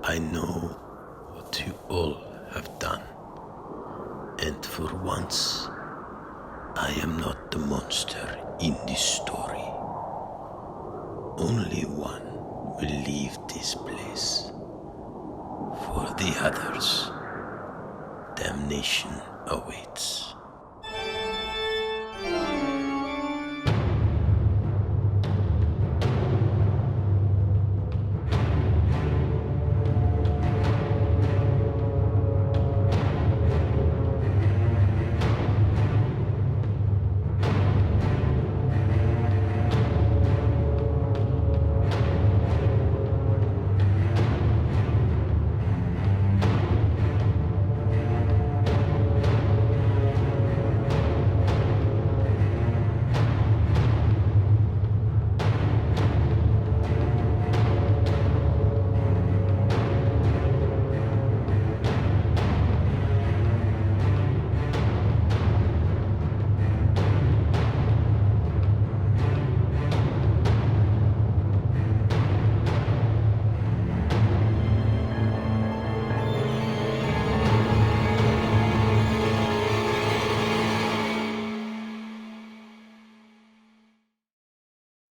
I know what you all have done, and for once, I am not the monster in this story. Only one will leave this place. For the others, damnation awaits.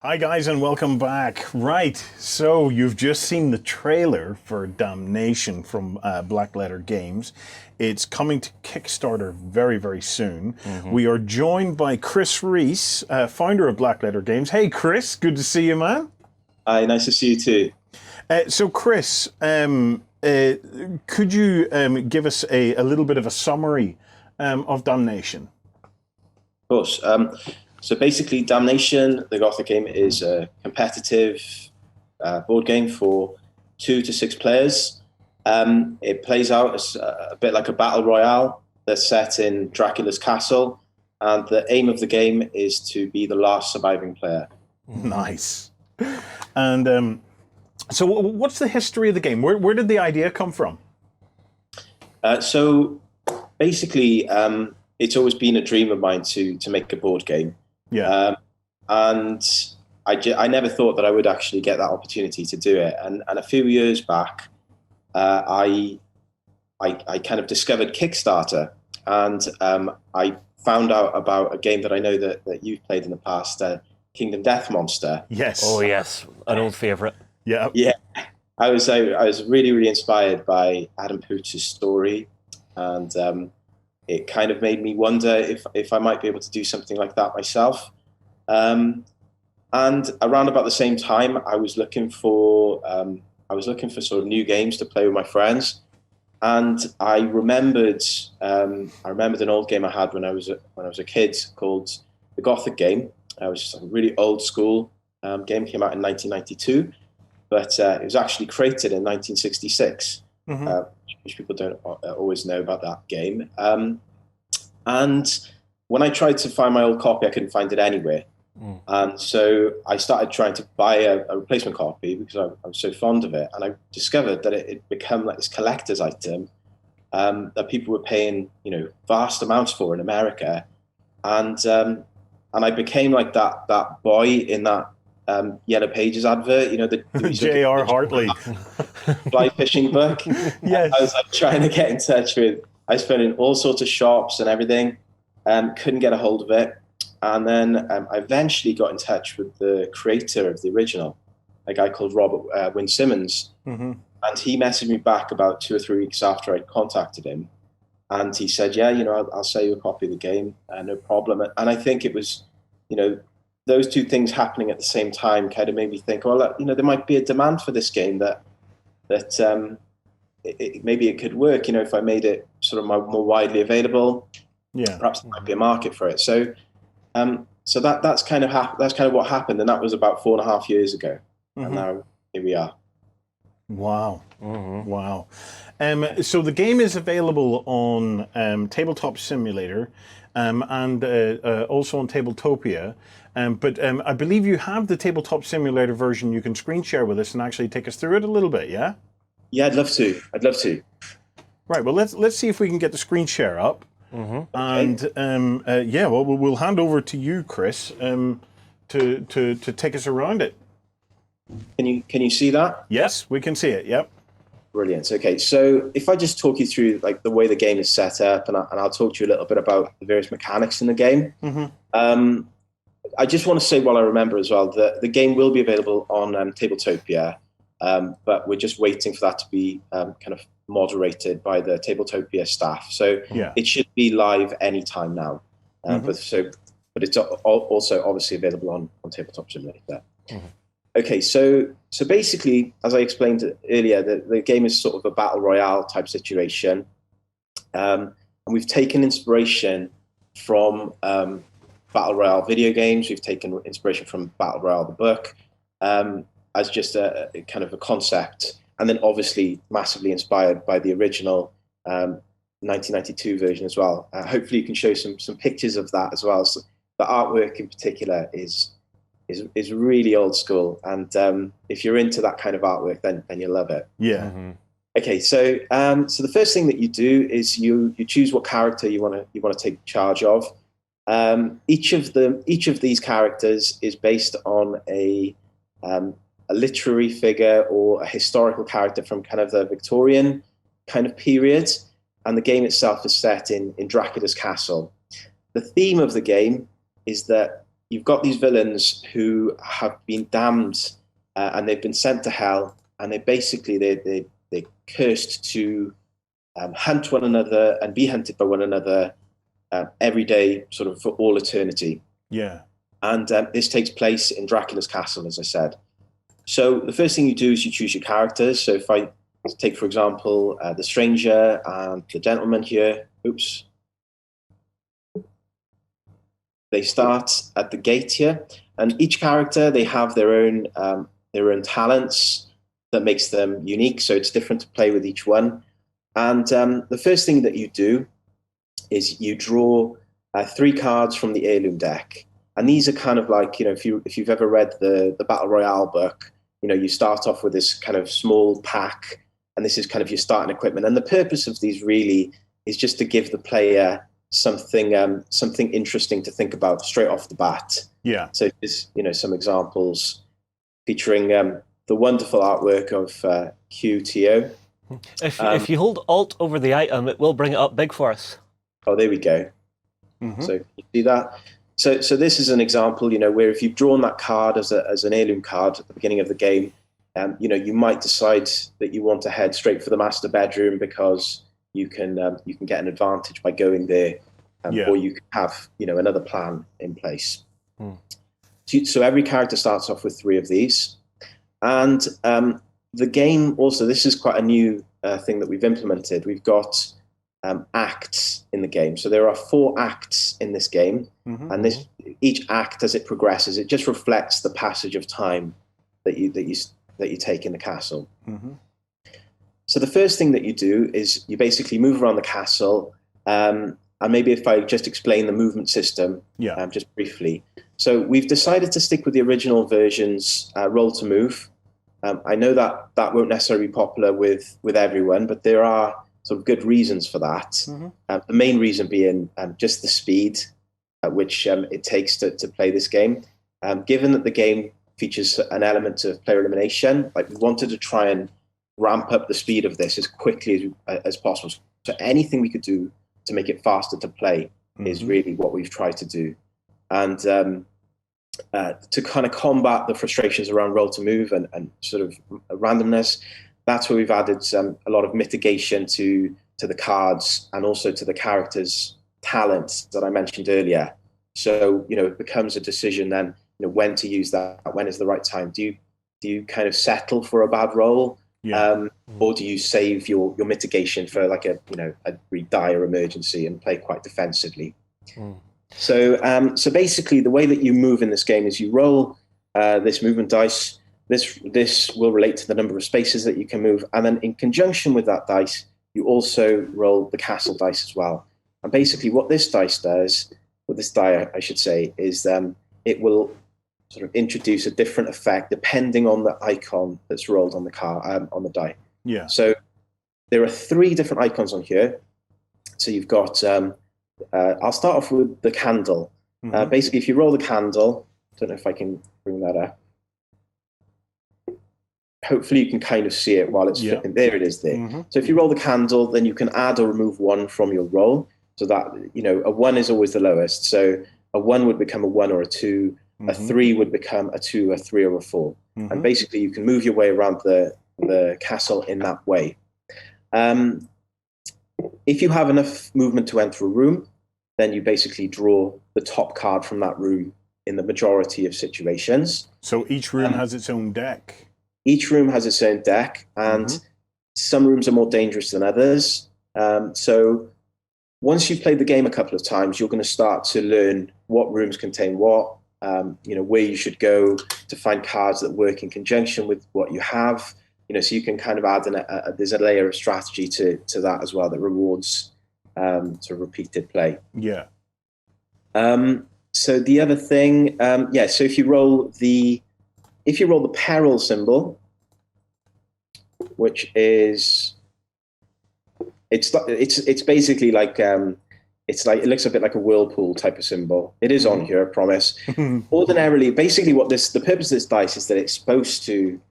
Hi guys and welcome back. Right, so you've just seen the trailer for Damnation from Blackletter Games. It's coming to Kickstarter very, very soon. We are joined by Chris Reese, founder of Blackletter Games. Hey Chris, good to see you, man. Hi, nice to see you too. So Chris, could you give us a little bit of a summary of Damnation? Of course. So basically, Damnation, the Gothic game, is a competitive board game for 2 to 6 players. It plays out as a bit like a battle royale that's set in Dracula's castle, and the aim of the game is to be the last surviving player. Nice. And so what's the history of the game? Where did the idea come from? So basically, it's always been a dream of mine to make a board game. Yeah. And I never thought that I would actually get that opportunity to do it. And a few years back, I kind of discovered Kickstarter, and I found out about a game that I know that you've played in the past, Kingdom Death Monster. Yes. Oh yes, an old favorite. Yeah. Yeah. I was really, really inspired by Adam Pooch's story, and it kind of made me wonder if I might be able to do something like that myself. And around about the same time, I was looking for sort of new games to play with my friends, and I remembered an old game I had when I was a kid called the Gothic game. It was just a really old school game. Came out in 1992, but it was actually created in 1966. Which people don't always know about that game. And when I tried to find my old copy, I couldn't find it anywhere. And so I started trying to buy a replacement copy because I was so fond of it. And I discovered that it had become like this collector's item that people were paying, vast amounts for in America. And I became like that boy in that Yellow Pages advert, the J.R. Hartley fly fishing book. Yes. I was like trying to get in touch with. I was in all sorts of shops and everything, couldn't get a hold of it. And then I eventually got in touch with the creator of the original, a guy called Robert Wynne Simmons, and he messaged me back about 2 or 3 weeks after I'd contacted him, and he said, "Yeah, I'll sell you a copy of the game, no problem." And I think it was, those two things happening at the same time kind of made me think, well, there might be a demand for this game that maybe it could work, if I made it sort of more widely available. Yeah. Perhaps there might be a market for it. So that's kind of what happened, and that was about 4.5 years ago, and now here we are. Wow. Wow. So the game is available on Tabletop Simulator and also on Tabletopia. But I believe you have the Tabletop Simulator version you can screen share with us and actually take us through it a little bit, yeah? Yeah, I'd love to. Right, well, let's see if we can get the screen share up. And yeah, well, we'll hand over to you, Chris, to take us around it. Can you see that? Yes, we can see it, yep. Brilliant. Okay, so if I just talk you through like the way the game is set up, and I'll talk to you a little bit about the various mechanics in the game. I just want to say, while I remember as well, that the game will be available on Tabletopia, but we're just waiting for that to be kind of moderated by the Tabletopia staff. So it should be live anytime now. But it's also obviously available on Tabletop Simulator. Okay, so basically, as I explained earlier, the game is sort of a battle royale type situation, and we've taken inspiration from battle royale video games. We've taken inspiration from Battle Royale the book as just a kind of a concept, and then obviously massively inspired by the original 1992 version as well. Hopefully, you can show some pictures of that as well. So the artwork in particular is really old school, and if you're into that kind of artwork, then you'll love it. Okay, so the first thing that you do is you choose what character you want to take charge of. Each of these characters is based on a literary figure or a historical character from kind of the Victorian kind of period, and the game itself is set in Dracula's castle. The theme of the game is that you've got these villains who have been damned and they've been sent to hell, and they're cursed to hunt one another and be hunted by one another every day, sort of for all eternity. And this takes place in Dracula's castle, as I said. So the first thing you do is you choose your characters. So if I take, for example, the stranger and the gentleman here, they start at the gate here, and each character, they have their own talents that makes them unique. So it's different to play with each one. And the first thing that you do is you draw 3 cards from the heirloom deck, and these are kind of like, if you've ever read the Battle Royale book, you start off with this kind of small pack, and this is kind of your starting equipment. And the purpose of these really is just to give the player something interesting to think about straight off the bat. So there's some examples featuring the wonderful artwork of QTO. If you hold Alt over the item, it will bring it up big for us. Oh, there we go. So you see that. So this is an example, where if you've drawn that card as an heirloom card at the beginning of the game, you might decide that you want to head straight for the master bedroom because you can get an advantage by going there, or you can have another plan in place. So every character starts off with 3 of these, and the game also, this is quite a new thing that we've implemented. We've got acts in the game. So there are 4 acts in this game, and each act, as it progresses, it just reflects the passage of time that you take in the castle. So the first thing that you do is you basically move around the castle, and maybe if I just explain the movement system just briefly. So we've decided to stick with the original version's roll to move. I know that won't necessarily be popular with everyone, but there are sort of good reasons for that. The main reason being just the speed at which it takes to play this game. Given that the game features an element of player elimination, like we wanted to try and ramp up the speed of this as quickly as possible. So anything we could do to make it faster to play is really what we've tried to do. And to kind of combat the frustrations around roll to move and sort of randomness, that's where we've added a lot of mitigation to the cards and also to the characters' talents that I mentioned earlier. So, it becomes a decision then, when to use that, when is the right time. Do you kind of settle for a bad roll? Or do you save your mitigation for like a really dire emergency and play quite defensively? So basically, the way that you move in this game is you roll this movement dice. This will relate to the number of spaces that you can move, and then in conjunction with that dice, you also roll the castle dice as well. And basically, what this dice does, or this die, I should say, is it will sort of introduce a different effect depending on the icon that's rolled on the on the die. So there are 3 different icons on here. So you've got. I'll start off with the candle. Basically, if you roll the candle, I don't know if I can bring that up. hopefully you can kind of see it while it's flipping. There it is there. So if you roll the candle, then you can add or remove 1 from your roll. So that, a 1 is always the lowest. So a 1 would become a 1 or a 2. A 3 would become a 2, a 3, or a 4. And basically you can move your way around the castle in that way. If you have enough movement to enter a room, then you basically draw the top card from that room in the majority of situations. So each room has its own deck? Each room has its own deck, and some rooms are more dangerous than others. So once you've played the game a couple of times, you're going to start to learn what rooms contain what, where you should go to find cards that work in conjunction with what you have. So you can kind of add there's a layer of strategy to that as well that rewards sort of repeated play. Yeah. So the other thing, so if you roll the peril symbol, which is it's basically like it looks a bit like a whirlpool type of symbol. It is on here, I promise. Ordinarily, basically the purpose of this dice is that it's supposed to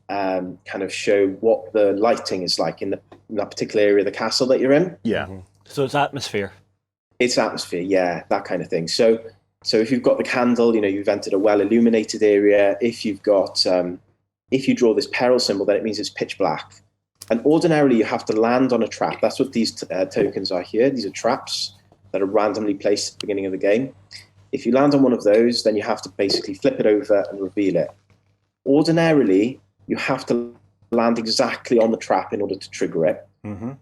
kind of show what the lighting is like in that particular area of the castle that you're in. Yeah. So it's atmosphere. It's atmosphere, yeah, that kind of thing. So if you've got the candle, you've entered a well-illuminated area. If you've got, if you draw this peril symbol, then it means it's pitch black. And ordinarily, you have to land on a trap. That's what these tokens are here. These are traps that are randomly placed at the beginning of the game. If you land on one of those, then you have to basically flip it over and reveal it. Ordinarily, you have to land exactly on the trap in order to trigger it.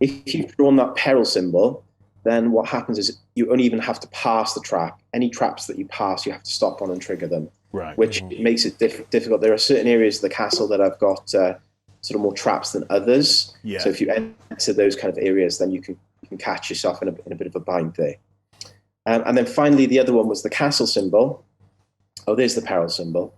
If you've drawn that peril symbol, then what happens is you only even have to pass the trap. Any traps that you pass, you have to stop on and trigger them, which makes it difficult. There are certain areas of the castle that have got sort of more traps than others. Yeah. So if you enter those kind of areas, then you can catch yourself in a bit of a bind there. And then finally, the other one was the castle symbol. Oh, there's the peril symbol.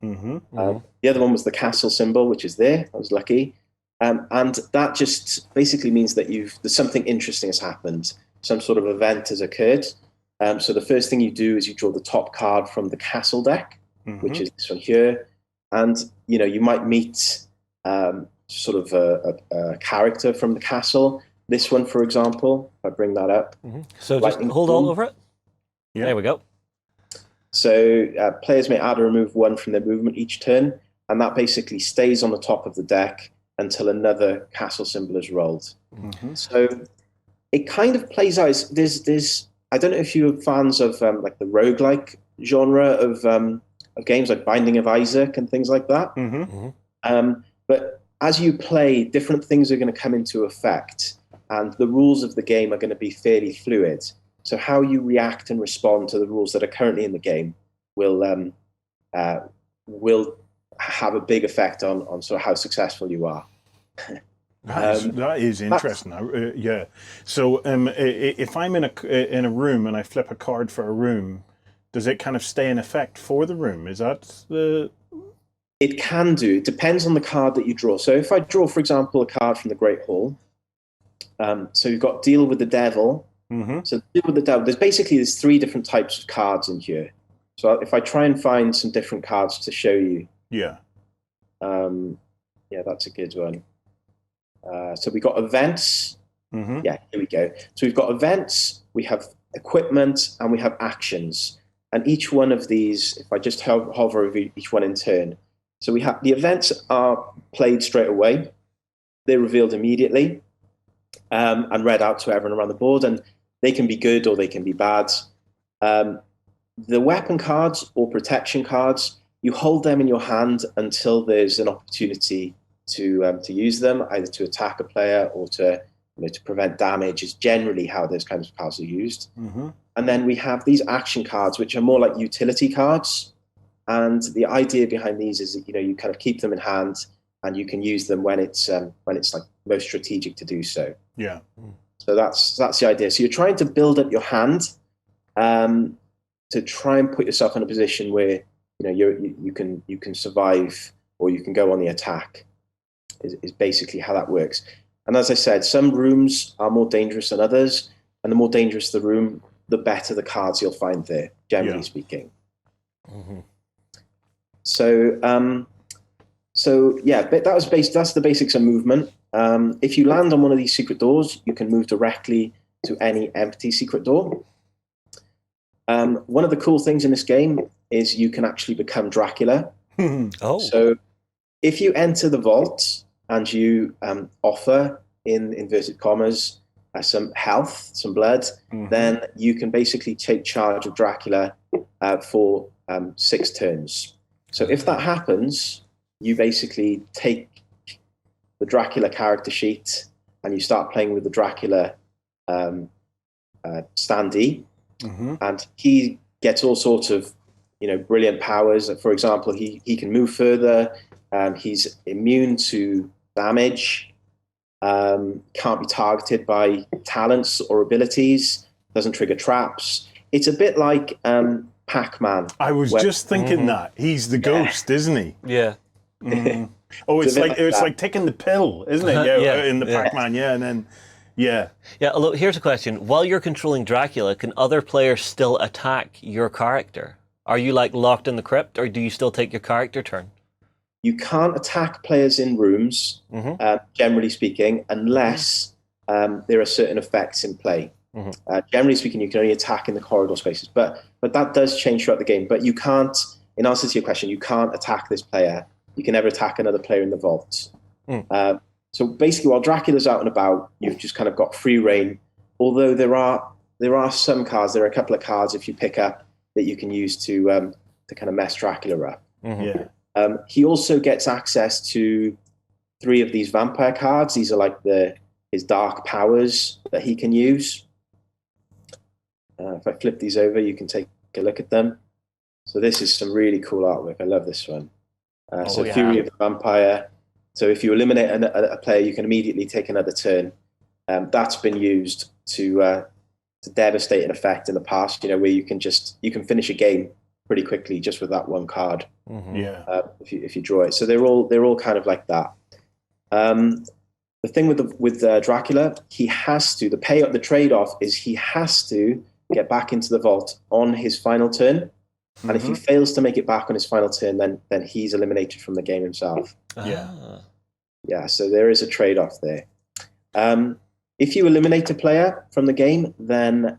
The other one was the castle symbol, which is there. I was lucky. And that just basically means that there's something interesting has happened. Some sort of event has occurred. So the first thing you do is you draw the top card from the castle deck, which is this one here. And, you might meet sort of a character from the castle. This one, for example, if I bring that up. So just hold on over it. Yeah. There we go. So players may add or remove 1 from their movement each turn, and that basically stays on the top of the deck until another castle symbol is rolled. So it kind of plays out. There's I don't know if you're fans of like the roguelike genre of games like Binding of Isaac and things like that. But as you play, different things are going to come into effect, and the rules of the game are going to be fairly fluid. So how you react and respond to the rules that are currently in the game will have a big effect on sort of how successful you are. That is interesting. Yeah. So if I'm in a room and I flip a card for a room, does it kind of stay in effect for the room? Is that the... It can do. It depends on the card that you draw. So if I draw, for example, a card from the Great Hall, so you've got Deal with the Devil. So Deal with the Devil, there's 3 different types of cards in here. So if I try and find some different cards to show you. Yeah. Yeah, that's a good one. So we got events. Yeah, here we go. So we've got events, we have equipment, and we have actions. And each one of these, if I just hover over each one in turn. So we have the events are played straight away. They're revealed immediately and read out to everyone around the board. And they can be good or they can be bad. The weapon cards or protection cards, you hold them in your hand until there's an opportunity to use them, either to attack a player or to prevent damage, is generally how those kinds of cards are used. And then we have these action cards, which are more like utility cards. And the idea behind these is that, you kind of keep them in hand and you can use them when it's like most strategic to do so. Yeah. So that's the idea. So you're trying to build up your hand to try and put yourself in a position where you can survive or you can go on the attack. Is basically how that works. And as I said, some rooms are more dangerous than others, and the more dangerous the room, the better the cards you'll find there, generally speaking. So So yeah, but that's the basics of movement. If you land on one of these secret doors, you can move directly to any empty secret door. One of the cool things in this game is you can actually become Dracula. Oh. So if you enter the vault and you offer, in inverted commas, some health, some blood, then you can basically take charge of Dracula for 6 turns. So if that happens, you basically take the Dracula character sheet and you start playing with the Dracula standee, and he gets all sorts of brilliant powers. For example, he can move further. He's immune to damage. Can't be targeted by talents or abilities. Doesn't trigger traps. It's a bit like Pac-Man. I was just thinking that he's the ghost, isn't he? Yeah. Oh, it's like like taking the pill, isn't it? Yeah, in the Pac-Man. Yeah, and then yeah. Although here's a question: while you're controlling Dracula, can other players still attack your character? Are you like locked in the crypt, or do you still take your character turn? You can't attack players in rooms, generally speaking, unless there are certain effects in play. Generally speaking, you can only attack in the corridor spaces, but that does change throughout the game. But you can't, in answer to your question, you can't attack this player. You can never attack another player in the vault. So basically, while Dracula's out and about, you've just kind of got free reign. Although there are some cards, there are a couple of cards if you pick up that you can use to kind of mess Dracula up. Yeah. He also gets access to 3 of these vampire cards. These are like his dark powers that he can use. If I flip these over, you can take a look at them. So this is some really cool artwork. I love this one. Fury of the Vampire. So if you eliminate a player, you can immediately take another turn. That's been used to devastate an effect in the past, where you can finish a game pretty quickly just with that one card. If you draw it. So they're all kind of like that. The thing with Dracula, he has to, the trade-off is he has to get back into the vault on his final turn. And if he fails to make it back on his final turn, then he's eliminated from the game himself. Yeah, so there is a trade-off there. If you eliminate a player from the game, then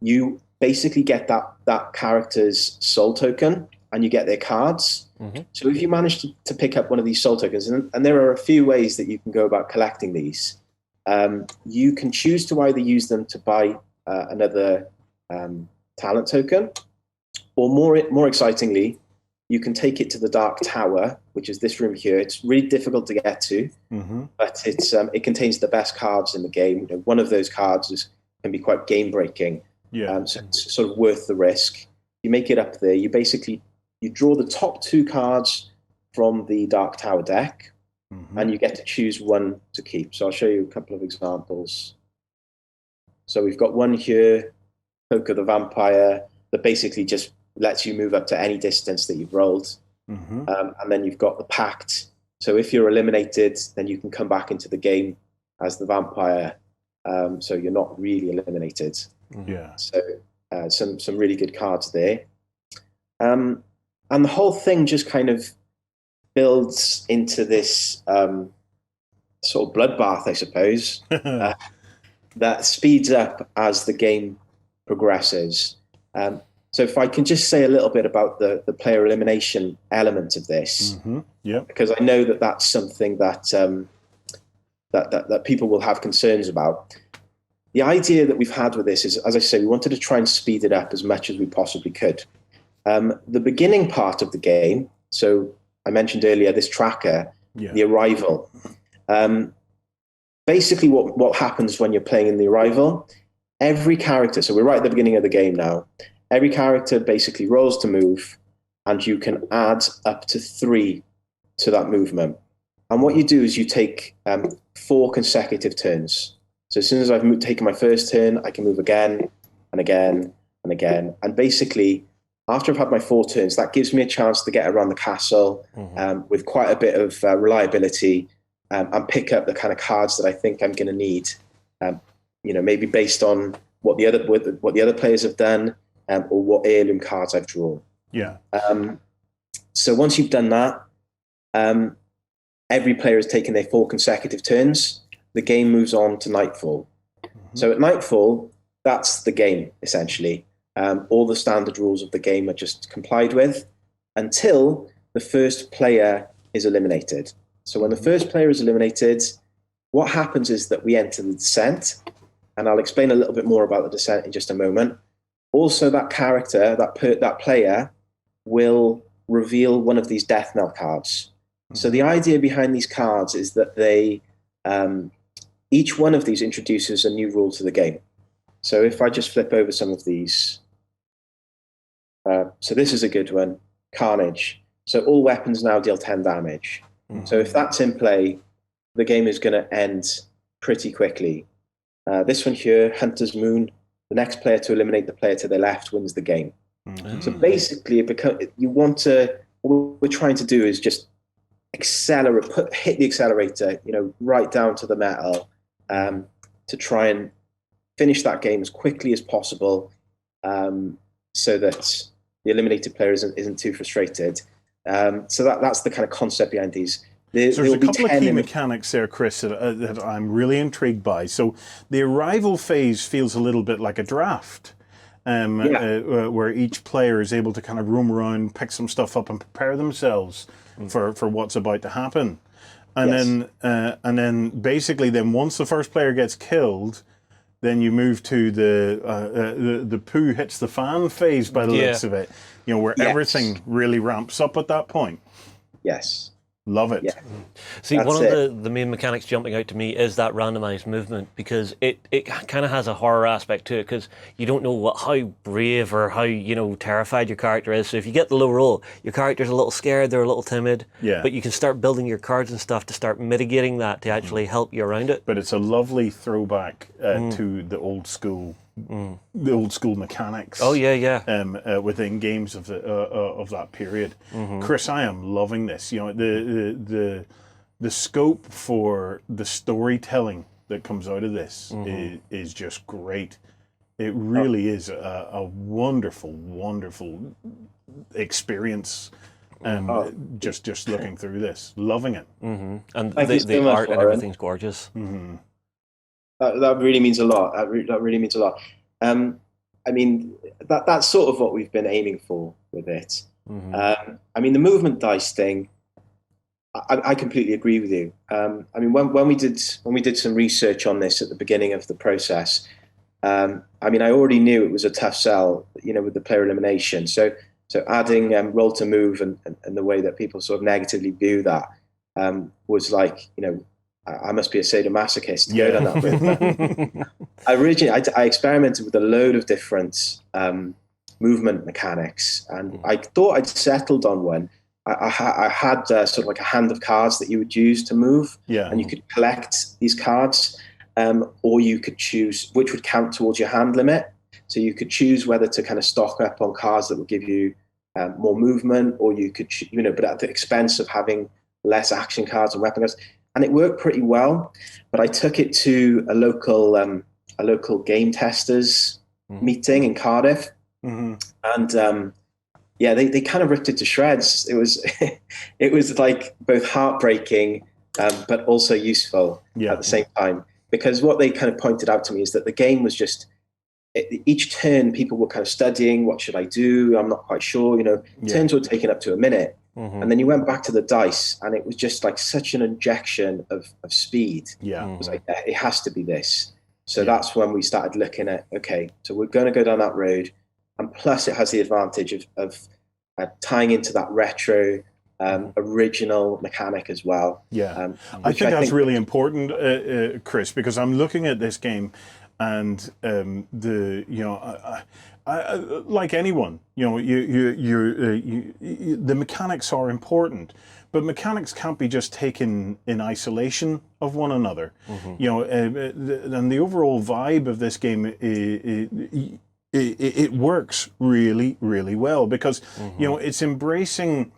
you basically get that character's soul token, and you get their cards. So if you manage to pick up one of these soul tokens, and there are a few ways that you can go about collecting these, you can choose to either use them to buy another talent token, or more excitingly, you can take it to the Dark Tower, which is this room here. It's really difficult to get to, but it contains the best cards in the game. One of those cards can be quite game-breaking. So it's sort of worth the risk. You make it up there. You draw the top 2 cards from the Dark Tower deck, and you get to choose one to keep. So I'll show you a couple of examples. So we've got one here, Poke of the Vampire, that basically just lets you move up to any distance that you've rolled. And then you've got the Pact. So if you're eliminated, then you can come back into the game as the vampire. So you're not really eliminated. So some really good cards there. And the whole thing just kind of builds into this sort of bloodbath, I suppose, that speeds up as the game progresses. So if I can just say a little bit about the player elimination element of this, because I know that's something that that people will have concerns about. The idea that we've had with this is, as I say, we wanted to try and speed it up as much as we possibly could. The beginning part of the game, so I mentioned earlier this tracker, the arrival. Basically, what happens when you're playing in the arrival, every character, so we're right at the beginning of the game now, every character basically rolls to move, and you can add up to 3 to that movement. And what you do is you take 4 consecutive turns. So as soon as I've taken my first turn, I can move again and again and again. And basically, after I've had my 4 turns, that gives me a chance to get around the castle with quite a bit of reliability and pick up the kind of cards that I think I'm going to need. Maybe based on what the other players have done, or what heirloom cards I've drawn. So once you've done that, every player has taken their 4 consecutive turns. The game moves on to nightfall. So at nightfall, that's the game, essentially. All the standard rules of the game are just complied with until the first player is eliminated. So when the first player is eliminated, what happens is that we enter the descent, and I'll explain a little bit more about the descent in just a moment. Also, that character, that player, will reveal one of these death knell cards. So the idea behind these cards is that they, each one of these introduces a new rule to the game. So if I just flip over some of these, so this is a good one, Carnage. So all weapons now deal 10 damage. So if that's in play, the game is going to end pretty quickly. This one here, Hunter's Moon, the next player to eliminate the player to their left wins the game. So basically, what we're trying to do is just accelerate, hit the accelerator, right down to the metal, to try and finish that game as quickly as possible, so that the eliminated player isn't too frustrated. So that's the kind of concept behind these. So there's a couple of key mechanics there, Chris, that I'm really intrigued by. So the arrival phase feels a little bit like a draft, where each player is able to kind of roam around, pick some stuff up, and prepare themselves for what's about to happen. And then basically, once the first player gets killed, then you move to the poo hits the fan phase by the looks of it. Where everything really ramps up at that point. Yes. Love it. Yeah. See, one of the main mechanics jumping out to me is that randomized movement, because it kind of has a horror aspect to it, because you don't know how brave or how terrified your character is. So if you get the low roll, your character's a little scared, they're a little timid. Yeah. But you can start building your cards and stuff to start mitigating that, to actually help you around it. But it's a lovely throwback to the old school. The old school mechanics. Oh yeah. Within games of that period. Chris, I am loving this. The scope for the storytelling that comes out of this is just great. It really is a wonderful, wonderful experience. Just looking through this, loving it. And the art and everything's gorgeous. That really means a lot. That really means a lot. I mean, that's sort of what we've been aiming for with it. I mean, the movement dice thing, I completely agree with you. I mean, when we did some research on this at the beginning of the process, I mean, I already knew it was a tough sell, with the player elimination. So adding roll to move and the way that people sort of negatively view that was like, I must be a sadomasochist to go down that route. I experimented with a load of different movement mechanics, and I thought I'd settled on one. I had sort of like a hand of cards that you would use to move, and you could collect these cards, or you could choose which would count towards your hand limit. So you could choose whether to kind of stock up on cards that would give you more movement, or you could, but at the expense of having less action cards and weapon cards. And it worked pretty well, but I took it to a local game testers meeting in Cardiff, and they kind of ripped it to shreds. It was it was like both heartbreaking, but also useful at the same time, because what they kind of pointed out to me is that the game was just each turn people were kind of studying, what should I do? I'm not quite sure. Turns were taking up to a minute. And then you went back to the dice, and it was just like such an injection of speed. It was like, it has to be this. So that's when we started looking at, okay, so we're going to go down that road. And plus it has the advantage of tying into that retro original mechanic as well. I think that's really important, Chris, because I'm looking at this game, and I, like anyone, the mechanics are important, but mechanics can't be just taken in isolation of one another. And the overall vibe of this game, it works really, really well, because it's embracing.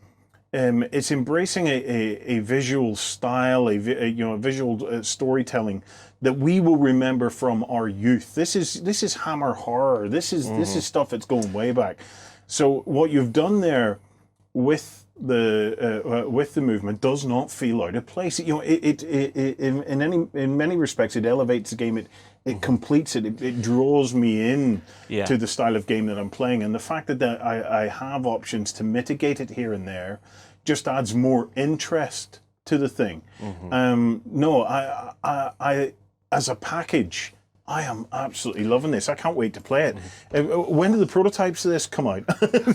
It's embracing a visual style, a visual storytelling that we will remember from our youth. This is Hammer horror. This is stuff that's going way back. So what you've done there with with the movement does not feel out of place. You know, in many respects, it elevates the game. It completes it. It draws me in to the style of game that I'm playing, and the fact that I have options to mitigate it here and there just adds more interest to the thing. No, I as a package, I am absolutely loving this. I can't wait to play it. When do the prototypes of this come out?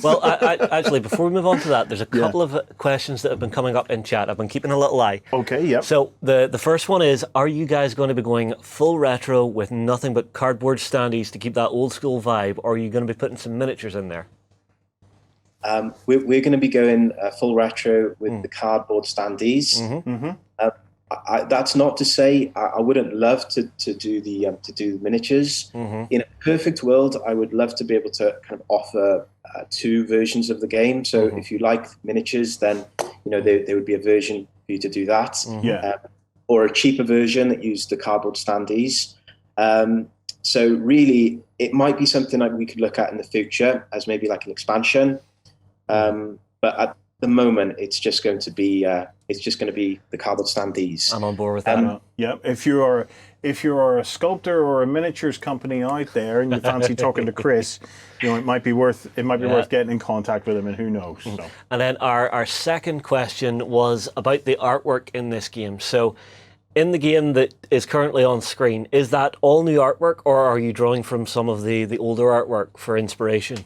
Well, actually, before we move on to that, there's a couple of questions that have been coming up in chat. I've been keeping a little eye. Okay, yep. So the first one is, are you guys going to be going full retro with nothing but cardboard standees to keep that old school vibe, or are you going to be putting some miniatures in there? We're going to be going full retro with the cardboard standees. That's not to say I wouldn't love to do the miniatures. In a perfect world, I would love to be able to kind of offer two versions of the game. So if you like miniatures, then there would be a version for you to do that. Or a cheaper version that used the cardboard standees. So really, it might be something like we could look at in the future as maybe like an expansion. But at the moment, it's just going to be the cardboard standees. I'm on board with that. Yeah, if you are a sculptor or a miniatures company out there and you fancy talking to Chris, it might be worth getting in contact with him, and who knows. So. And then our second question was about the artwork in this game. So, in the game that is currently on screen, is that all new artwork, or are you drawing from some of the older artwork for inspiration?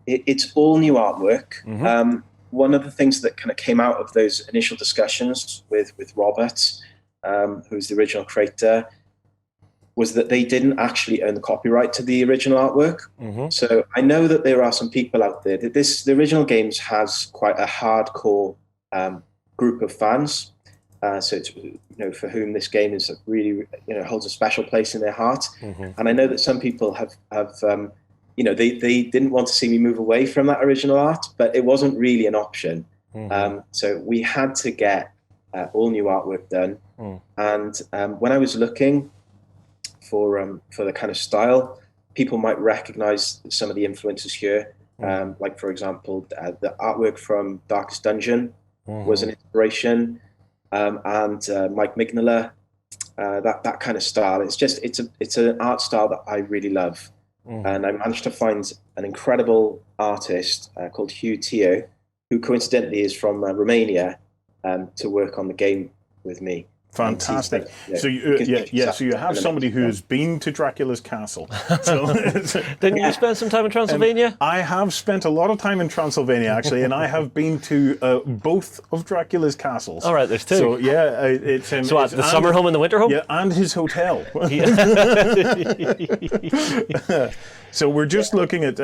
It's all new artwork. One of the things that kind of came out of those initial discussions with Robert, who's the original creator, was that they didn't actually own the copyright to the original artwork. So I know that there are some people out there that the original games has quite a hardcore group of fans. So it's, for whom this game is really, holds a special place in their heart. And I know that some people have they didn't want to see me move away from that original art, but it wasn't really an option. So we had to get all new artwork done. And when I was looking for the kind of style, people might recognize some of the influences here. Like, for example, the artwork from Darkest Dungeon was an inspiration. And Mike Mignola, that kind of style. It's an art style that I really love. And I managed to find an incredible artist called Hugh Teo, who coincidentally is from Romania, to work on the game with me. Fantastic. So you have somebody who has been to Dracula's castle. So, Didn't you spend some time in Transylvania? I have spent a lot of time in Transylvania, actually, and I have been to both of Dracula's castles. All right, there's two. So it's the summer home and the winter home? Yeah, and his hotel. So we're just looking at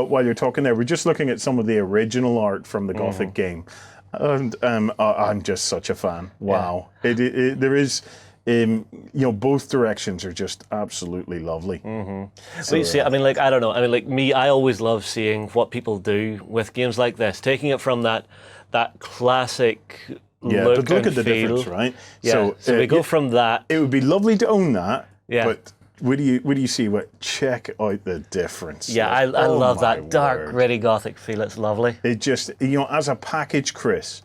while you're talking there, we're just looking at some of the original art from the Gothic game. And I'm just such a fan. Wow. There is, both directions are just absolutely lovely. So you see, I don't know. I always love seeing what people do with games like this, taking it from that classic look but look at the feel. difference, right? Yeah. So we go from that. It would be lovely to own that, Yeah. but What do you see? Check out the difference. Yeah, I love that dark, gritty Gothic feel. It's lovely. It just, as a package, Chris,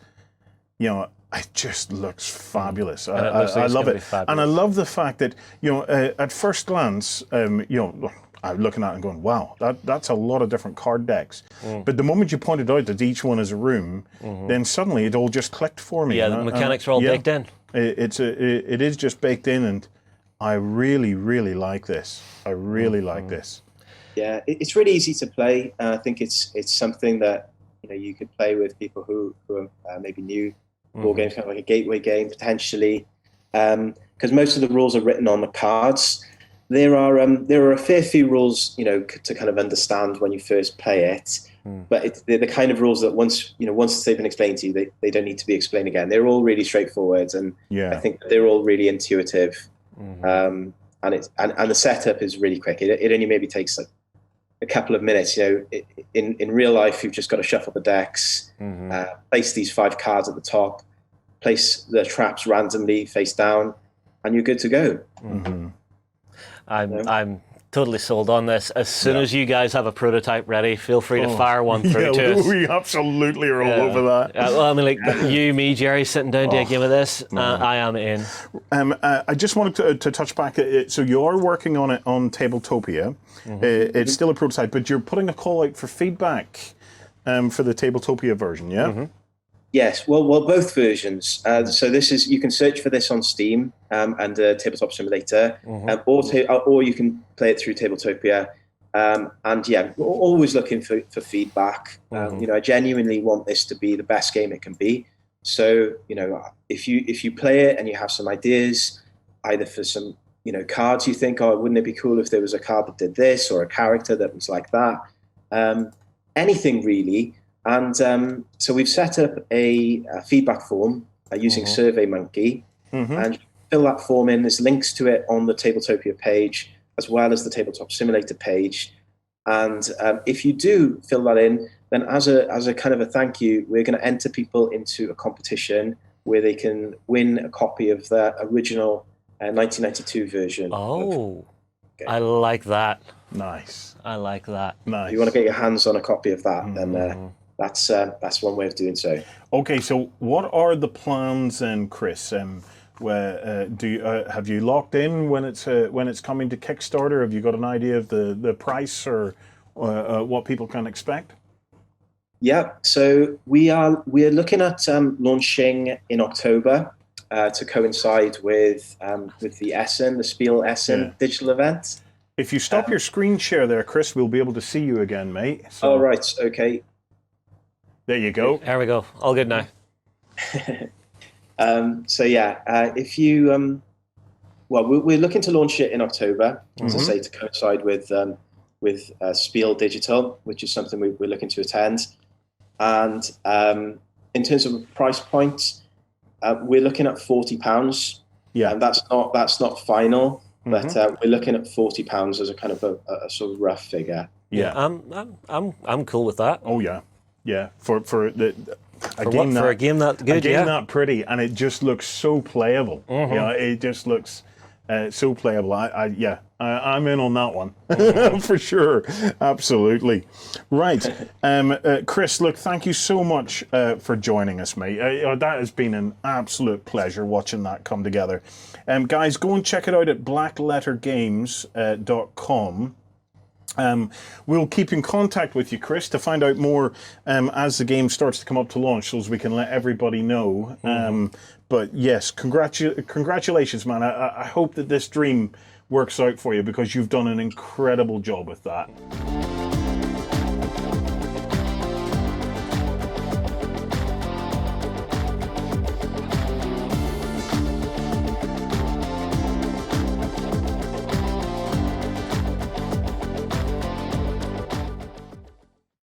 it just looks fabulous. I love it. And I love the fact that, at first glance, I'm looking at it and going, wow, that's a lot of different card decks. But the moment you pointed out that each one is a room, then suddenly it all just clicked for me. Yeah, the mechanics are all baked in. It is just baked in, and I really, really like this. I really like this. Yeah, it's really easy to play. I think it's something that you could play with people who are maybe new. Board games, kind of like a gateway game potentially, because most of the rules are written on the cards. There are a fair few rules to kind of understand when you first play it, but they're the kind of rules that once they've been explained to you, they don't need to be explained again. They're all really straightforward, and I think they're all really intuitive. And the setup is really quick. It only maybe takes like a couple of minutes. In real life, you've just got to shuffle the decks, place these 5 cards at the top, place the traps randomly face down, and you're good to go. I'm totally sold on this. As soon as you guys have a prototype ready, feel free to fire one through to us. We absolutely are all over that. Well, I mean, like you, me, Jerry, sitting down to a game of this, I am in. I just wanted to touch back. So you are working on it on Tabletopia. It's still a prototype, but you're putting a call out for feedback for the Tabletopia version, yeah? Yes, well, both versions. So this is, you can search for this on Steam under Tabletop Simulator, or you can play it through Tabletopia. And yeah, we're always looking for feedback. You know, I genuinely want this to be the best game it can be. So, you know, if you play it and you have some ideas, either for some, you know, cards you think, oh, wouldn't it be cool if there was a card that did this, or a character that was like that, anything really. And so we've set up a feedback form using SurveyMonkey, and you fill that form in. There's links to it on the Tabletopia page, as well as the Tabletop Simulator page. And if you do fill that in, then as a kind of a thank you, we're going to enter people into a competition where they can win a copy of the original 1992 version. Oh, I like that. Nice. I like that. Nice. If you want to get your hands on a copy of that, then that's one way of doing so. Okay, so what are the plans then, Chris? Where have you locked in when it's coming to Kickstarter? Have you got an idea of the price or what people can expect? Yeah, so we're looking at launching in October to coincide with the Essen, the Spiel Essen digital event. If you stop your screen share there, Chris, we'll be able to see you again, mate. So, oh, right, okay. There you go. There we go. All good now. So yeah, if you, well, we're looking to launch it in October, as I say, to coincide with Spiel Digital, which is something we're looking to attend. And in terms of price point, we're looking at £40. Yeah, and that's not final, but we're looking at £40 as a kind of a sort of rough figure. Yeah, I'm cool with that. Oh yeah, yeah. For a game that good, that pretty, and it just looks so playable. You know, it just looks so playable. I'm in on that one for sure. Absolutely. Right, Chris. Look, thank you so much for joining us, mate. That has been an absolute pleasure watching that come together. Guys, go and check it out at blacklettergames.com. We'll keep in contact with you, Chris, to find out more as the game starts to come up to launch, so as we can let everybody know. But yes, congratulations, man. I hope that this dream works out for you, because you've done an incredible job with that.